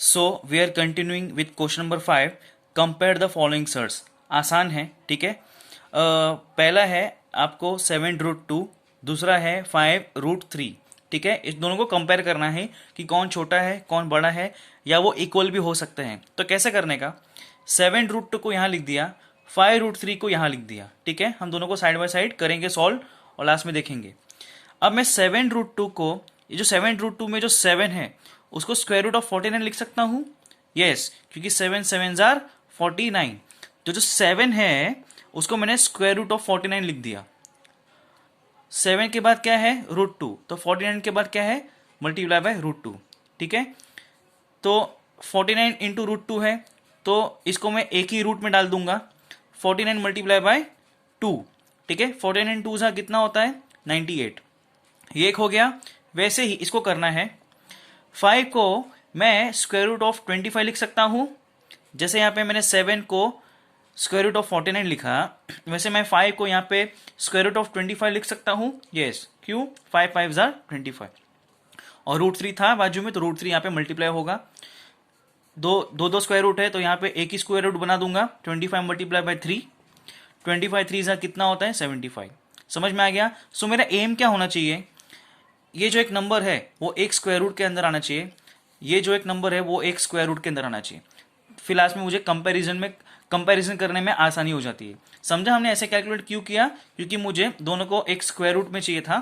So we are continuing with question number 5. Compare the following surds. आसान है, ठीक है. पहला है आपको 7√2, दूसरा है 5√3. ठीक है, इस दोनों को कंपेयर करना है कि कौन छोटा है कौन बड़ा है, या वो इक्वल भी हो सकते हैं. तो कैसे करने का, 7√2 को यहाँ लिख दिया, 5√3 को यहाँ लिख दिया. ठीक है, हम दोनों को साइड बाय साइड करेंगे सॉल्व और लास्ट में देखेंगे. अब मैं 7√2 को, ये जो 7√2 में जो 7 है उसको स्क्वायर रूट ऑफ 49 लिख सकता हूँ. यस, क्योंकि 7 7 आर 49. तो जो 7 है उसको मैंने स्क्वायर रूट ऑफ 49 लिख दिया. 7 के बाद क्या है, √2. तो 49 के बाद क्या है, मल्टीप्लाई बाय √2. ठीक है, तो 49 इंटू √2 है, तो इसको मैं एक ही रूट में डाल दूंगा. 49 मल्टीप्लाई बाय 2. ठीक है, 49 2 सा कितना होता है, 98. ये एक हो गया. वैसे ही इसको करना है. 5 को मैं स्क्वायर रूट ऑफ 25 लिख सकता हूं. जैसे यहाँ पे मैंने 7 को स्क्वायर रूट ऑफ 49 लिखा, वैसे मैं 5 को यहाँ पे स्क्वायर रूट ऑफ 25 लिख सकता हूँ. यस, क्यों, 5 5 जार 25. और √3 था बाजू में, तो √3 यहाँ पे मल्टीप्लाई होगा. दो स्क्वायर रूट है तो यहाँ पे एक ही स्क्वायर रूट बना दूंगा. 25 मल्टीप्लाई बाय 3, 25 3 जार कितना होता है, 75. समझ में आ गया. सो मेरा एम क्या होना चाहिए, ये जो एक नंबर है वो एक स्क्वायर रूट के अंदर आना चाहिए. ये जो एक नंबर है वो एक स्क्वायर रूट के अंदर आना चाहिए. फिलहाल में मुझे कंपैरिजन करने में आसानी हो जाती है. समझा हमने ऐसे कैलकुलेट क्यों किया, क्योंकि मुझे दोनों को एक स्क्वायर रूट में चाहिए था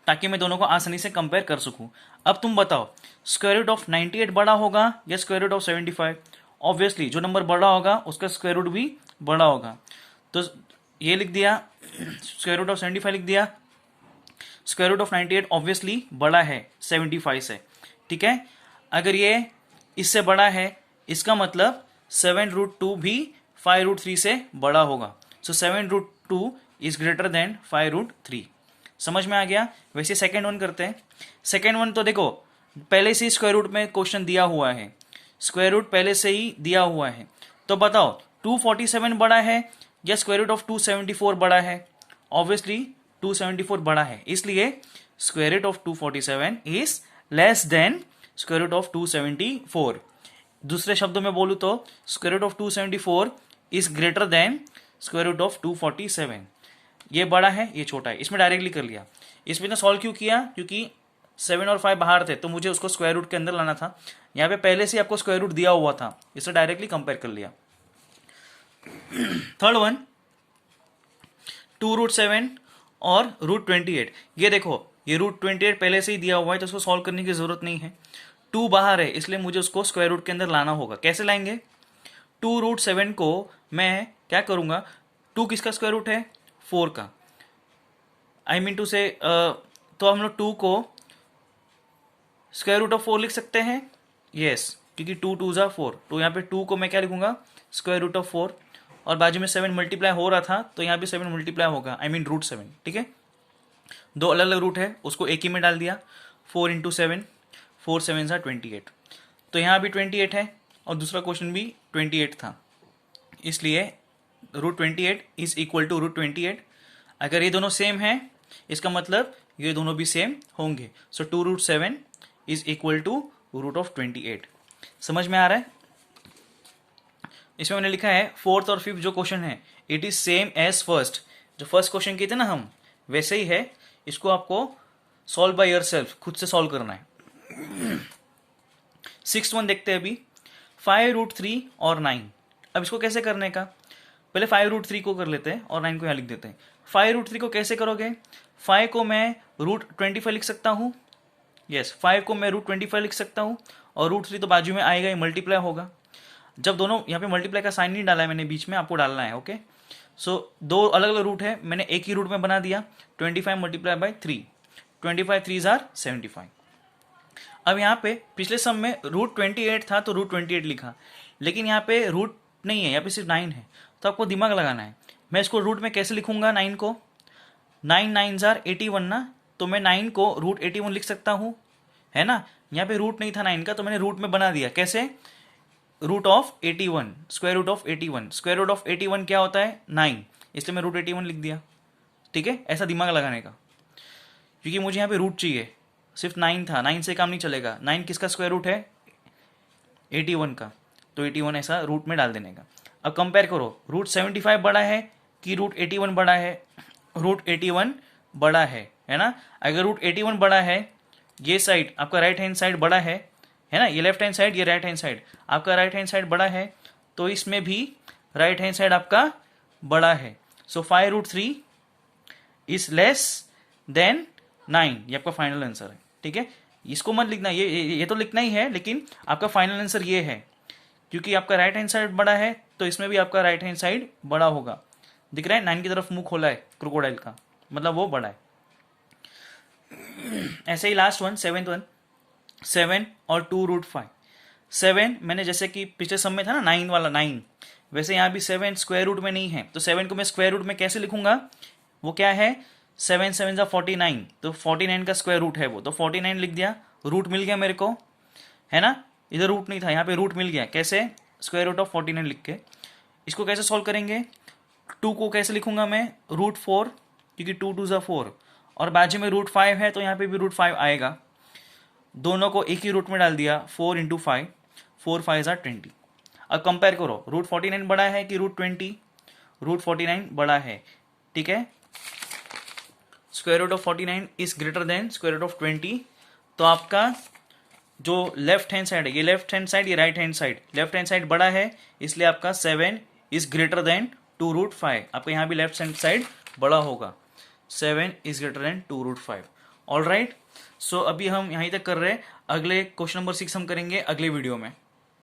ताकि मैं दोनों को आसानी से कंपेयर कर सकूं. अब तुम बताओ, स्क्वायर रूट ऑफ 98 बड़ा होगा या स्क्वायर रूट ऑफ 75. ऑब्वियसली जो नंबर बड़ा होगा उसका स्क्वायर रूट भी बड़ा होगा. तो ये लिख दिया, स्क्वायर रूट ऑफ 75 लिख दिया. स्क्वायर रूट ऑफ 98 ऑब्वियसली बड़ा है 75 से. ठीक है, अगर ये इससे बड़ा है इसका मतलब 7√2 भी 5√3 से बड़ा होगा. सो 7√2 इज ग्रेटर देन 5√3. समझ में आ गया. वैसे सेकेंड वन करते हैं. सेकेंड वन तो देखो पहले से ही स्क्वायर रूट में क्वेश्चन दिया हुआ है, स्क्वायर रूट पहले से ही दिया हुआ है. तो बताओ 247 बड़ा है या स्क्वायर रूट ऑफ 274 बड़ा है. ऑब्वियसली 274 बड़ा है, इसलिए square root of 247 is less than square root of 274. दूसरे शब्दों में बोलूं तो square root of 274 is greater than square root of 247. ये बड़ा है ये छोटा है, इसमें डायरेक्टली कर लिया. इसमें ना सॉल्व क्यों किया, क्योंकि 7 और 5 बाहर थे तो मुझे उसको स्क्वायर रूट के अंदर लाना था. यहाँ पे पहले से आपको स्क्वायर रूट दिया हुआ था, इसे डायरेक्टली कंपेयर कर लिया. थर्ड वन, 2√7 और √28. ये देखो ये √28 पहले से ही दिया हुआ है तो उसको सॉल्व करने की जरूरत नहीं है. 2 बाहर है इसलिए मुझे उसको स्क्वायर रूट के अंदर लाना होगा. कैसे लाएंगे, 2√7 को मैं क्या करूंगा, 2 किसका स्क्वायर रूट है, 4 का. आई मीन टू से तो हम लोग 2 को स्क्वायर रूट ऑफ 4 लिख सकते हैं. यस, क्योंकि 2 2 ज़ा 4. तो यहाँ पे 2 को मैं क्या लिखूंगा, स्क्वायर रूट ऑफ 4. और बाजू में 7 मल्टीप्लाई हो रहा था तो यहाँ पे 7 मल्टीप्लाई होगा, आई मीन √7. ठीक है, दो अलग अलग रूट है उसको एक ही में डाल दिया. 4 इंटू 7, 4 7 ज़ा 28. तो यहाँ भी 28 है और दूसरा क्वेश्चन भी 28 था, इसलिए √28 इज इक्वल टू √28. अगर ये दोनों सेम है इसका मतलब ये दोनों भी सेम होंगे. सो 2√7 इज इक्वल टू √28. समझ में आ रहा है. इसमें मैंने लिखा है फोर्थ और फिफ्थ जो क्वेश्चन है it is same as first. जो फर्स्ट क्वेश्चन किए थे ना हम, वैसे ही है. इसको आपको सॉल्व बाय योरसेल्फ, खुद से सॉल्व करना है. सिक्स्थ वन देखते हैं अभी, 5√3 और 9. अब इसको कैसे करने का, पहले 5√3 को कर लेते हैं और 9 को यहाँ लिख देते हैं. 5√3 को कैसे करोगे, 5 को मैं √25 लिख सकता हूँ. यस, 5 को मैं √25 लिख सकता हूँ और √3 तो बाजू में आएगा, ये मल्टीप्लाई होगा. जब दोनों यहाँ पे मल्टीप्लाई का साइन नहीं डाला है मैंने, बीच में आपको डालना है. ओके, सो दो अलग अलग रूट है, मैंने एक ही रूट में बना दिया. 25 मल्टीप्लाई बाय 3, 25 3 जार 75. अब यहाँ पे पिछले सम में √28 था तो √28 लिखा, लेकिन यहाँ पे रूट नहीं है, यहाँ पे सिर्फ 9 है. तो आपको दिमाग लगाना है. मैं इसको रूट में कैसे लिखूंगा, 9 को, 9 9 जार 81 ना, तो मैं 9 को √81 लिख सकता हूँ, है ना. यहाँ पे रूट नहीं था 9 का तो मैंने रूट में बना दिया. कैसे, root of 81, square root of 81. Square root of 81 क्या होता है, 9, इसलिए मैं √81 लिख दिया. ठीक है, ऐसा दिमाग लगाने का, क्योंकि मुझे यहाँ पे रूट चाहिए. सिर्फ 9 था, 9 से काम नहीं चलेगा. 9 किसका स्क्वायर रूट है, 81 का, तो 81 ऐसा रूट में डाल देने का। अब कंपेयर करो, रूट 75 बड़ा है कि रूट 81 बड़ा है? रूट 81 बड़ा है ना। अगर रूट 81 बड़ा है, ये साइड आपका राइट हैंड साइड बड़ा है ना, ये लेफ्ट हैंड साइड, ये राइट हैंड साइड, आपका राइट हैंड साइड बड़ा है, तो इसमें भी राइट हैंड साइड आपका बड़ा है। सो 5√3 इज लेस देन 9, ये आपका फाइनल आंसर है। ठीक है, इसको मत लिखना, ये तो लिखना ही है, लेकिन आपका फाइनल आंसर ये है, क्योंकि आपका राइट हैंड साइड बड़ा है तो इसमें भी आपका राइट हैंड साइड बड़ा होगा। दिख रहा है 9 की तरफ मुंह खोला है क्रोकोडाइल का, मतलब वो बड़ा है। ऐसे ही लास्ट वन, 7th वन, 7 और 2√5। 7 मैंने जैसे कि पिछले सम में था ना 9 वाला 9, वैसे यहाँ भी 7 स्क्वायर रूट में नहीं है, तो 7 को मैं स्क्वायर रूट में कैसे लिखूंगा? वो क्या है, 7 7 49, तो 49 का स्क्वायर रूट है वो, तो 49 लिख दिया, रूट मिल गया मेरे को, है ना। इधर रूट नहीं था, यहाँ पे रूट मिल गया, कैसे? स्क्वायर रूट ऑफ 49 लिख के। इसको कैसे सॉल्व करेंगे? 2 को कैसे लिखूंगा मैं? √4, क्योंकि 2 2 ज़ा 4, और बाजू में √5 है तो यहाँ पे भी √5 आएगा। दोनों को एक ही रूट में डाल दिया, 4 × 5, 4 5 ज़ा 20। अब कंपेयर करो, √49 बड़ा है कि √20? √49 बड़ा है, ठीक है। Square root of 49 is greater than square root of 20, तो आपका जो लेफ्ट हैंड साइड है, ये लेफ्ट हैंड साइड, ये right hand side, left hand side बड़ा है, इसलिए आपका 7 इज ग्रेटर देन 2√5। आपका यहाँ भी लेफ्ट हैंड साइड बड़ा होगा, 7 is greater than 2√5। All right, so अभी हम यहीं तक कर रहे हैं, अगले क्वेश्चन नंबर 6 हम करेंगे अगले वीडियो में।